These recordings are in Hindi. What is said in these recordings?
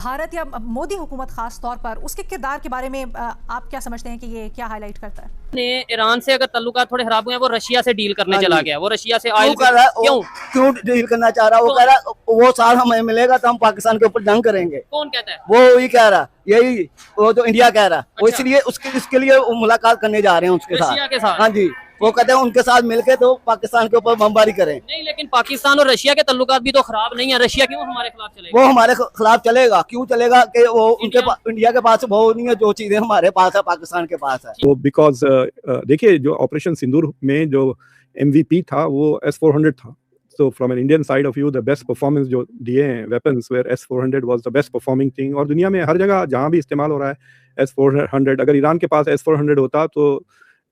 भारत या मोदी हुकूमत खास तौर पर उसके किरदार के बारे में आप क्या समझते हैं कि ये क्या हाईलाइट करता है? ने ईरान से अगर तल्लुकात थोड़े खराब हुए हैं, वो रशिया से डील करने चला गया। वो रशिया से क्यों कर रहा है? क्यों डील करना चाह रहा है? वो कह रहा है वो साल हमें मिलेगा तो हम पाकिस्तान के ऊपर जंग करेंगे। कौन कहता है? वो ही कह रहा, यही वो जो इंडिया कह रहा। वो इसलिए इसके लिए मुलाकात करने जा रहे हैं उसके रशिया के साथ। हाँ जी, वो कहते हैं उनके साथ मिलके तो पाकिस्तान के ऊपर बमबारी करें। नहीं, लेकिन पाकिस्तान और रशिया के तल्लुकात भी तो खराब नहीं है। रशिया क्यों हमारे खिलाफ चलेगा? वो हमारे खिलाफ चलेगा, क्यों चलेगा कि वो उनके इंडिया के पास वो नहीं है जो चीजें हमारे पास है, पाकिस्तान के पास है। वो बिकॉज देखिए जो ऑपरेशन सिंदूर में जो MVP था वो S-400 था। So from an Indian side of view, the best performance जो दिए हैं weapons where S-400 was the best performing thing। और दुनिया में हर जगह जहाँ भी इस्तेमाल हो रहा है S-400, अगर ईरान के पास S-400 होता तो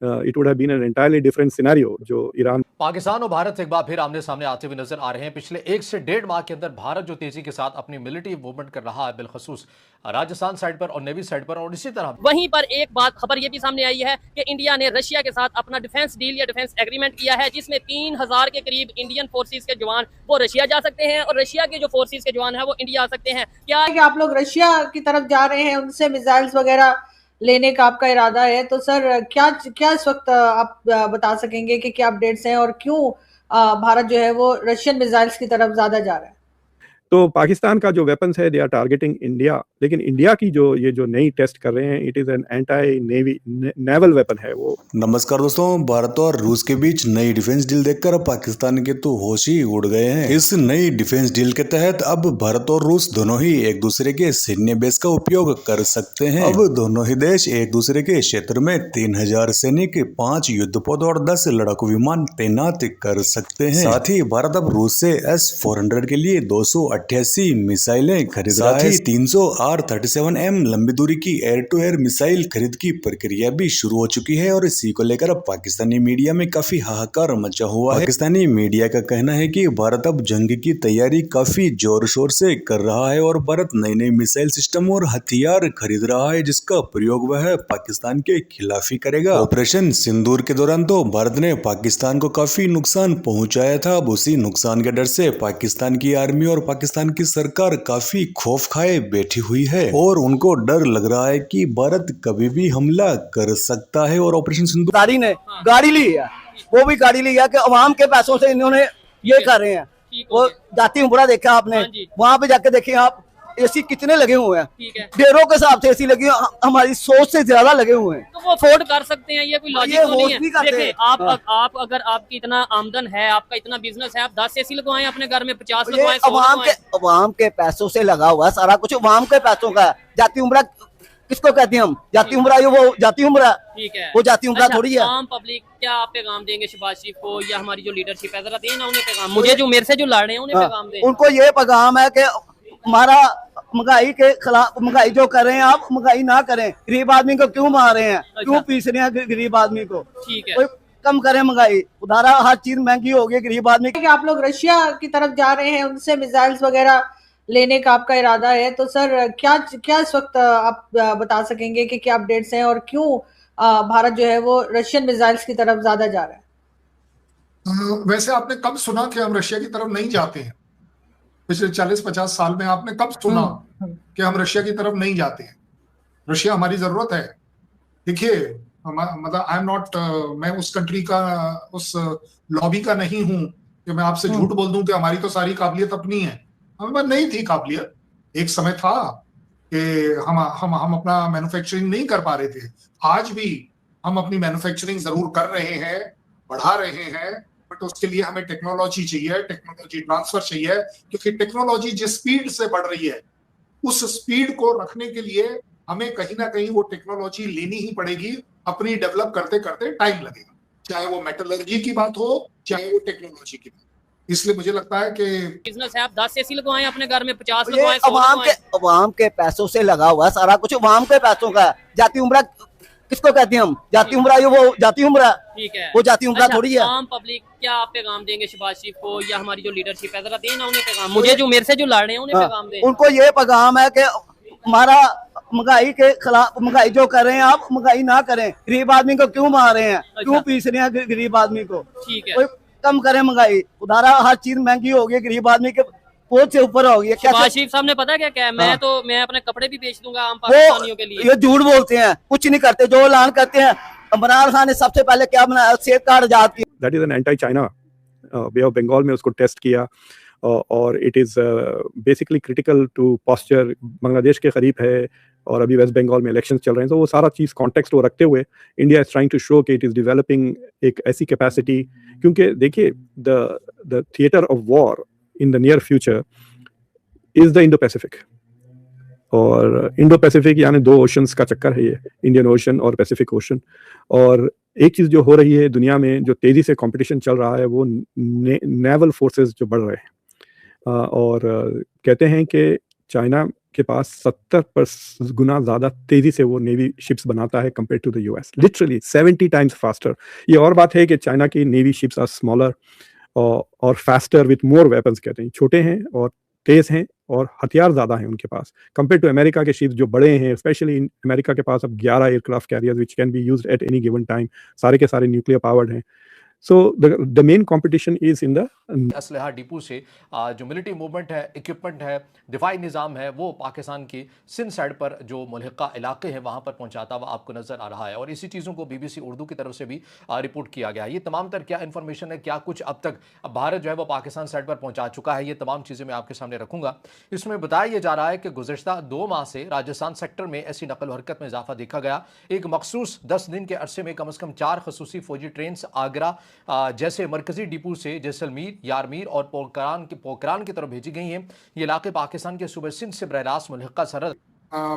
it would have been an entirely different scenario। जो ईरान पाकिस्तान और भारत एक बार फिर आमने सामने आते हुए नजर आ रहे हैं। पिछले 1 से 1.5 माह के अंदर भारत जो तेजी के साथ अपनी मिलिट्री मूवमेंट कर रहा है, बिलखसूस राजस्थान साइड पर और नेवी साइड पर, और इसी तरह वहीं पर एक बात खबर ये भी सामने आई है कि इंडिया ने रशिया के साथ अपना डिफेंस डील या डिफेंस एग्रीमेंट किया है, जिसमें 3000 के करीब इंडियन फोर्सेस के जवान वो रशिया जा सकते हैं और रशिया के जो फोर्सेस के जवान है वो इंडिया आ सकते हैं। क्या आप लोग रशिया की तरफ जा रहे हैं, उनसे मिसाइल्स वगैरह लेने का आपका इरादा है? तो सर क्या इस वक्त आप बता सकेंगे कि क्या अपडेट्स हैं और क्यों भारत जो है वो रशियन मिसाइल्स की तरफ ज्यादा जा रहा है? तो पाकिस्तान का जो वेपन्स है दे आर टारगेटिंग इंडिया, लेकिन इंडिया की जो नई टेस्ट कर रहे हैं it is an anti naval weapon है वो। नमस्कार दोस्तों, भारत और रूस के बीच नई डिफेंस डील देखकर पाकिस्तान के तो होश ही उड़ गए हैं। इस नई डिफेंस डील के तहत अब भारत और रूस दोनों ही एक दूसरे के सैन्य बेस का उपयोग कर सकते हैं। अब दोनों ही देश एक दूसरे के क्षेत्र में 3000 सैनिक, 5 युद्धपोत और 10 लड़ाकू विमान तैनात कर सकते हैं। साथ ही भारत अब रूस से S-400 के लिए 288 मिसाइलें खरीद रहा है। 300 R-37M लंबी दूरी की एयर टू एयर मिसाइल खरीद की प्रक्रिया भी शुरू हो चुकी है और इसी को लेकर अब पाकिस्तानी मीडिया में काफी हाहाकार मचा हुआ है। पाकिस्तानी मीडिया का कहना है कि भारत अब जंग की तैयारी काफी जोर शोर से कर रहा है और भारत नए नए मिसाइल सिस्टम और हथियार खरीद रहा है जिसका प्रयोग वह पाकिस्तान के खिलाफ ही करेगा। ऑपरेशन सिंदूर के दौरान तो भारत ने पाकिस्तान को काफी नुकसान पहुंचाया था। अब उसी नुकसान के डर से पाकिस्तान की आर्मी और पाकिस्तान की सरकार काफी खौफ खाए बैठी हुई है और उनको डर लग रहा है कि भारत कभी भी हमला कर सकता है। और ऑपरेशन सिंदूर ने गाड़ी ली है, वो भी गाड़ी ली है कि अवाम के पैसों से इन्होंने ये कर रहे हैं। वो जाती उमरा देखा आपने, वहाँ पे जाके देखिए आप एसी कितने लगे हुए हैं, ढेरों के हिसाब से एसी लगे, हमारी सोच से ज्यादा लगे हुए हैं। तो वो अफोर्ड कर सकते हैं, ये कोई लॉजिक तो नहीं है। देखिए आप अगर आपकी इतना आमदन है, आपका इतना बिजनेस है, आप 10 एसी लगवाएं अपने घर में, 50 लगवाएं, 100 लगवाएं। अवाम के पैसों से लगा हुआ सारा कुछ, अवाम के पैसों का। जाती उमरा किसको कहते हैं हम? जाती उमरा, वो जाती उमरा, ठीक है, वो जाती उमरा थोड़ी है। आम पब्लिक क्या आप पैगाम देंगे शहबाज शरीफ को या हमारी जो लीडरशिप है, जरा देना उन्हें पैगाम। मुझे जो मेरे से जो लड़ रहे हैं उन्हें पैगाम दें। उनको ये पैगाम है कि हमारा महंगाई के खिलाफ, महंगाई जो कर रहे हैं आप, महंगाई ना करें। गरीब आदमी को क्यों मार रहे हैं? क्यों पीस रहे हैं गरीब आदमी को? ठीक है, कोई कम करें महंगाई, उधारा हर चीज महंगी हो गई गरीब आदमी। आप लोग रशिया की तरफ जा रहे हैं, उनसे मिसाइल्स वगैरह लेने का आपका इरादा है? तो सर क्या इस वक्त आप बता सकेंगे कि क्या अपडेट्स हैं और क्यों भारत जो है वो रशियन मिसाइल्स की तरफ ज्यादा जा रहा है? वैसे आपने कब सुना कि हम रशिया की तरफ नहीं जाते हैं? पिछले 40-50 साल में आपने कब सुना कि हम रशिया की तरफ नहीं जाते हैं? रशिया हमारी जरूरत है। देखिए, मतलब आई एम नॉट, मैं उस कंट्री का, उस लॉबी का नहीं हूं कि मैं आपसे झूठ बोल दूं कि हमारी तो सारी काबिलियत अपनी है। हमें नहीं थी काबिलियत। एक समय था कि हम अपना मैन्युफैक्चरिंग नहीं कर पा रहे थे। आज भी हम अपनी मैन्युफैक्चरिंग जरूर कर रहे हैं, बढ़ा रहे हैं, बट उसके लिए हमें टेक्नोलॉजी चाहिए, टेक्नोलॉजी ट्रांसफर चाहिए, क्योंकि टेक्नोलॉजी जिस स्पीड से बढ़ रही है उस स्पीड को रखने के लिए हमें कहीं ना कहीं वो टेक्नोलॉजी लेनी ही पड़ेगी। अपनी डेवलप करते करते टाइम लगेगा, चाहे वो मेटलर्जी की बात हो, चाहे वो टेक्नोलॉजी की बात। इसलिए मुझे लगता है कि बिजनेस है, आप 10 एसी लगवाएं अपने घर में, 50 लगवाएं, 100 लगवाएं। अवाम के पैसों से लगा हुआ सारा कुछ, अवाम के पैसों का। जाती उमरा किसको कहते हैं हम? जाती उमरा, वो जाती उमरा, ठीक है, वो जाती उमरा थोड़ी है। आम पब्लिक क्या आप पैगाम देंगे शहबाज शरीफ को या हमारी जो लीडरशिप है, जरा देना उन्हें पैगाम। मुझे जो मेरे से जो लड़ रहे हैं उन्हें पैगाम दें। उनको ये पैगाम है कि हमारा महंगाई के खिलाफ, महंगाई जो कर रहे हैं आप, महंगाई ना करें। गरीब आदमी को क्यों मार रहे हैं? क्यों पीस रहे हैं गरीब आदमी को? ठीक है, कोई कम करें महंगाई, उधारा हर चीज महंगी हो गई गरीब आदमी के। पोल से ऊपर हो गई है। शहबाज शरीफ साहब ने पता क्या क्या है, मैं अपने कपड़े भी बेच दूंगा आम वो पाकिस्तानियों के लिए। ये झूठ बोलते हैं, कुछ नहीं करते। जो ऐलान करते हैं, इमरान खान ने सबसे पहले क्या बनाया, सेहत कार्ड आजाद किया। That is an anti China, bay of Bengal में उसको टेस्ट किया, और it is basically critical to posture, Bangladesh के करीब है और अभी वेस्ट बंगाल में इलेक्शंस चल रहे हैं, तो वो सारा चीज़ कॉन्टेक्स्ट को रखते हुए India is trying to show कि इट इज़ डेवलपिंग एक ऐसी कैपेसिटी, क्योंकि देखिए the theatre of war in the near future is the Indo Pacific, और इंडो पैसिफिक यानी 2 ओशंस का चक्कर है ये, इंडियन ओशन और पैसिफिक ओशन। और एक चीज़ जो हो रही है दुनिया में, जो तेज़ी से कंपटीशन चल रहा है, वो नेवल फोर्सेस जो बढ़ रहे हैं, और कहते हैं कि चाइना के पास 70 गुना ज़्यादा तेज़ी से वो नेवी शिप्स बनाता है compare to the US, literally 70 times faster. ये और बात है कि चाइना की नेवी शिप्स आर स्मॉलर और फास्टर विथ मोर वेपन्स, कहते हैं छोटे हैं और तेज़ हैं और हथियार ज़्यादा हैं उनके पास कंपेयर टू अमेरिका के शिप्स जो बड़े हैं। स्पेशली अमेरिका के पास अब 11 aircraft carriers which can be used at any given time, सारे के सारे न्यूक्लियर पावर्ड हैं। So the main competition is in the असलहा डिपो से जो मिलिट्री मूवमेंट है, इक्विपमेंट है, दिफाई निज़ाम है, वो पाकिस्तान की सिंध साइड पर जो मुल्हिका इलाके हैं वहाँ पर पहुँचाता हुआ आपको नज़र आ रहा है, और इसी चीज़ों को BBC उर्दू की तरफ से भी रिपोर्ट किया गया है। ये तमाम तर क्या इन्फॉर्मेशन है, क्या कुछ अब तक भारत जो है वो पाकिस्तान साइड पर पहुँचा चुका है, ये तमाम चीज़ें मैं आपके सामने रखूँगा। इसमें बताया यह जा रहा है कि गुज़श्ता 2 माह से राजस्थान सेक्टर में ऐसी नकल हरकत में इजाफा देखा गया। एक मखसूस 10 दिन के अरसे में कम से कम 4 खसूसी फौजी ट्रेन आगरा जैसे मरकजी डिपो से जैसलमेर, यारमीर और पोखरान की तरफ भेजी गई हैं। ये इलाके पाकिस्तान के सूबे सिंध से बरह-ए-रास्त मुल्हिका सरहद।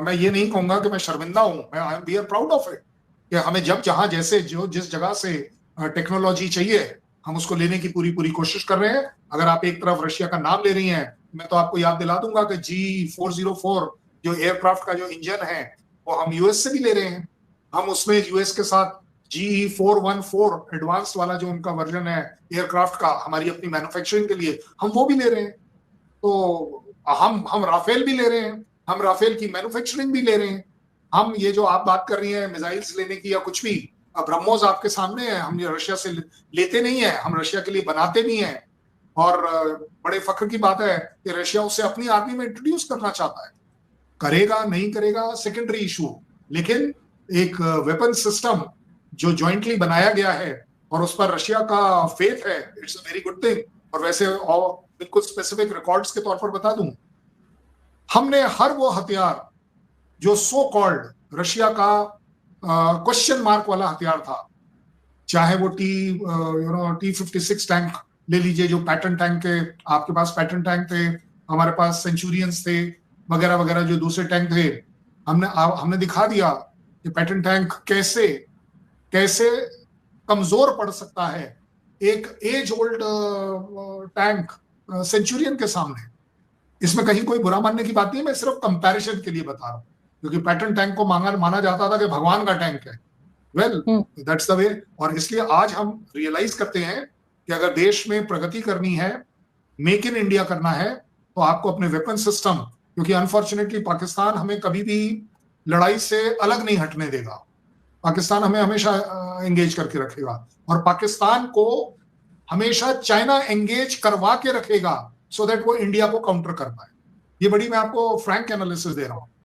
मैं ये नहीं कहूंगा कि मैं शर्मिंदा हूं, मैं I am we are proud of it कि हमें जब जहां जैसे जो जिस जगह से टेक्नोलॉजी चाहिए हम उसको लेने की पूरी कोशिश कर रहे हैं। अगर आप एक तरफ रशिया का नाम ले रही हैं, मैं तो आपको याद दिला दूंगा कि G404 जो एयरक्राफ्ट का जो इंजन है वो हम यूएस से भी ले रहे हैं। हम उसमें यूएस के साथ G414 एडवांस वाला जो उनका वर्जन है एयरक्राफ्ट का, हमारी अपनी मैन्युफैक्चरिंग के लिए हम वो भी ले रहे हैं। तो हम राफेल भी ले रहे हैं, हम राफेल की मैन्युफैक्चरिंग भी ले रहे हैं। हम ये जो आप बात कर रही हैं मिसाइल्स लेने की या कुछ भी, अब ब्रह्मोस आपके सामने है, हम रशिया से लेते नहीं है, हम रशिया के लिए बनाते नहीं है। और बड़े फख्र की बात है कि रशिया उसे अपनी आर्मी में इंट्रोड्यूस करना चाहता है। करेगा नहीं करेगा सेकेंडरी इशू, लेकिन एक वेपन सिस्टम जो जॉइंटली बनाया गया है और उस पर रशिया का फेथ है, it's a very good thing. और वैसे और बिल्कुल स्पेसिफिक रिकॉर्ड्स के तौर पर बता दूं, हमने हर वो हथियार जो सो कॉल्ड रशिया का क्वेश्चन मार्क वाला हथियार था, चाहे वो T56 टैंक ले लीजिए, जो पैटर्न टैंक के आपके पास पैटर्न टैंक थे, हमारे पास सेंचुरियंस थे, वगैरह वगैरह जो दूसरे टैंक थे, हमने दिखा दिया कि पैटर्न टैंक कैसे कमजोर पड़ सकता है एक एज ओल्ड टैंक सेंचुरियन के सामने। इसमें कहीं कोई बुरा मानने की बात नहीं है, मैं सिर्फ कंपैरिजन के लिए बता रहा हूं, क्योंकि पैटर्न टैंक को माना जाता था कि भगवान का टैंक है। Well that's the way. और इसलिए आज हम रियलाइज करते हैं कि अगर देश में प्रगति करनी है, मेक इन इंडिया करना है, तो आपको अपने वेपन सिस्टम, क्योंकि अनफॉर्चुनेटली पाकिस्तान हमें कभी भी लड़ाई से अलग नहीं हटने देगा, पाकिस्तान हमें हमेशा एंगेज करके रखेगा, और पाकिस्तान को हमेशा चाइना एंगेज करवा के रखेगा सो दैट वो इंडिया को काउंटर कर पाए। ये बड़ी मैं आपको फ्रैंक एनालिसिस दे रहा हूं।